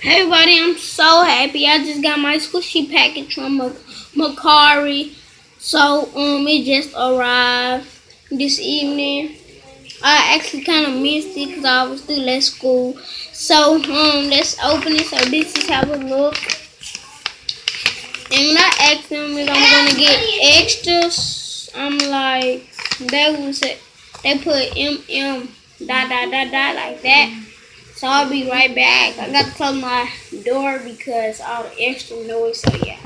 Hey everybody, I'm so happy. I just got my squishy package from mercari. So it just arrived this evening. I actually kind of missed it because I was still at school. So let's open it. So this is how it look. And when I asked them if I'm gonna get extras, I'm like, they put dot dot dot dot like that. So I'll be right back. I got to close my door because all the extra noise. So yeah.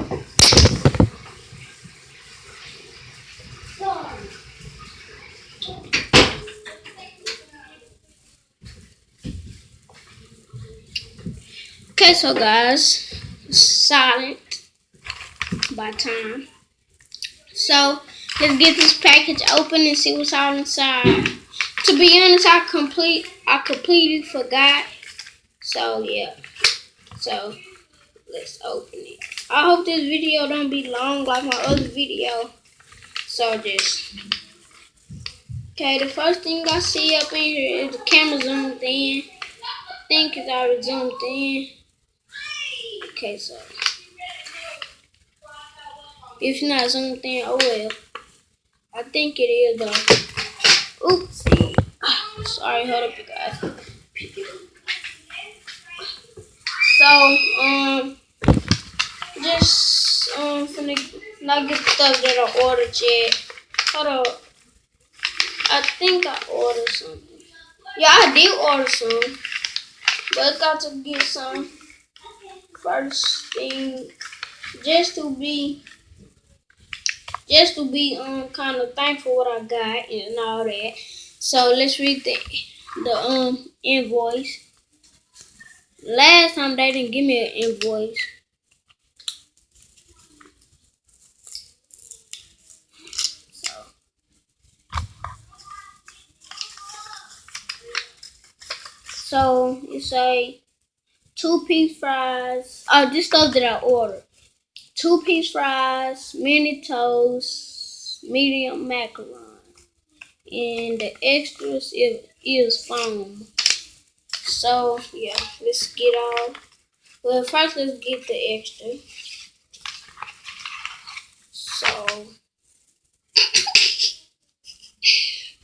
Okay, so guys, silent by time. So let's get this package open and see what's all inside. To be honest, I completely forgot. So yeah. So let's open it. I hope this video don't be long like my other video. So just okay. The first thing I see up in here is the camera zoomed in. I think it's already zoomed in. Okay, so if it's not zoomed in, oh well. I think it is though. Oopsie. Sorry, hold up, you guys. So just finna not get the stuff that I ordered yet. Hold up. I think I ordered something. Yeah, I did order some, but I got to get some first thing just to be kind of thankful what I got and all that. So let's read the invoice. Last time they didn't give me an invoice. So it's a 2-piece fries. Oh, this stuff that I ordered. 2-piece fries, mini toast, medium macaroni. And the extras is foam. So yeah, let's get all. Well, first let's get the extra. So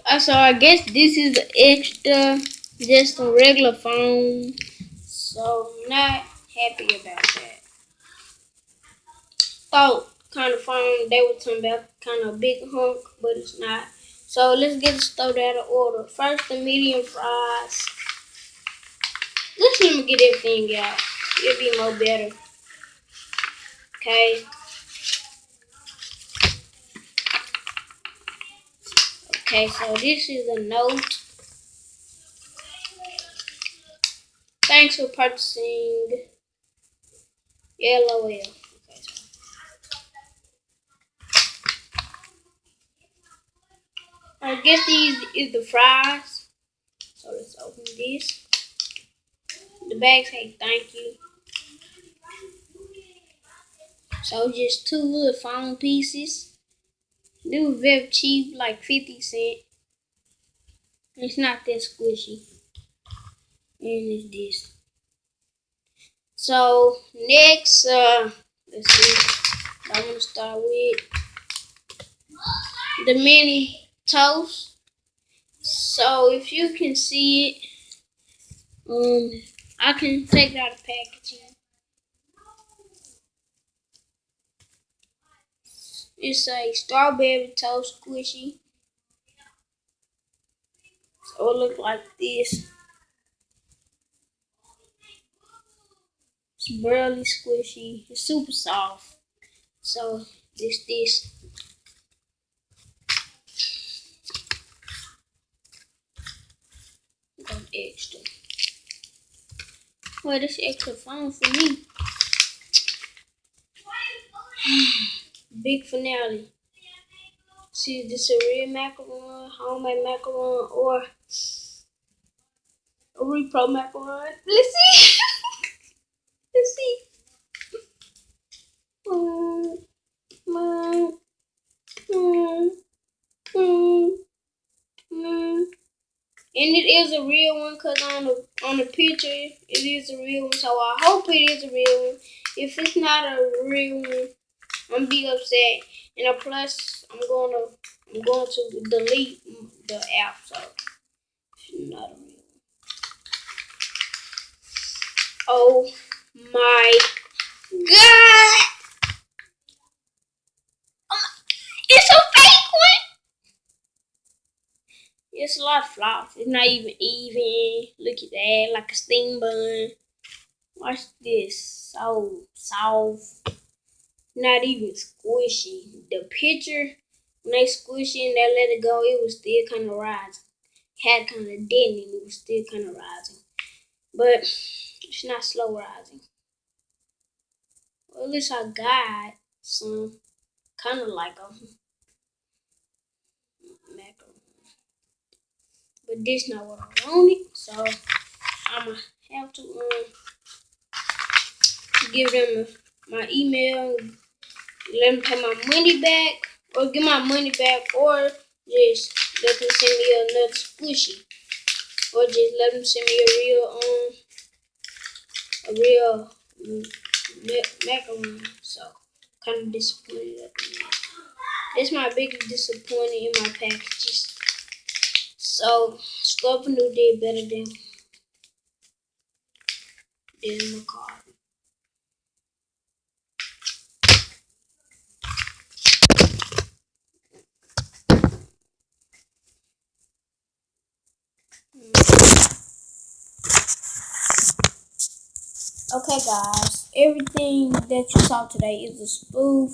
I guess this is the extra, just some regular foam. So not happy about that. Thought kind of foam they were talking about kind of big hunk, but it's not. So let's get the stuff out of order. First the medium fries. Let's let me get everything out. It'll be more better. Okay. Okay, so this is a note. Thanks for purchasing. LOL. Okay, so. I guess these is the fries. So let's open this. The bag say thank you. So just 2 little foam pieces. They were very cheap, like 50 cents. It's not that squishy. And it's this. So next, let's see. I want to start with the mini toast. So if you can see it, I can take out the packaging. It's a strawberry toast squishy. So it looks like this. It's barely squishy. It's super soft. So this. Got extra. Well, this extra fun for me. Big finale. See, is this a real macaron, homemade macaron, or a repro macaron? Let's see. Let's see. And it is a real one, cause on the picture it is a real one. So I hope it is a real one. If it's not a real one, I'm be upset. And plus, I'm going to delete the app. So it's not a real one. Oh my god! It's a fake one. It's a lot of flaws. It's not even even. Look at that, like a steam bun. Watch this. So soft. Not even squishy. The picture, when they squishy and they let it go, it was still kind of rising. Had kind of denting, it was still kind of rising. But it's not slow rising. Well, at least I got some kind of like a macaroni. But this not what I wanted, so I'ma have to give them my email, let them pay my money back, or get my money back, or just let them send me another squishy, or just let them send me a real macaroni. So kind of disappointed at the moment. It's my biggest disappointment in my packages. So Scorpio did better than mercari. Okay, guys, everything that you saw today is a spoof.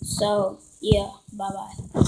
So, yeah, bye bye.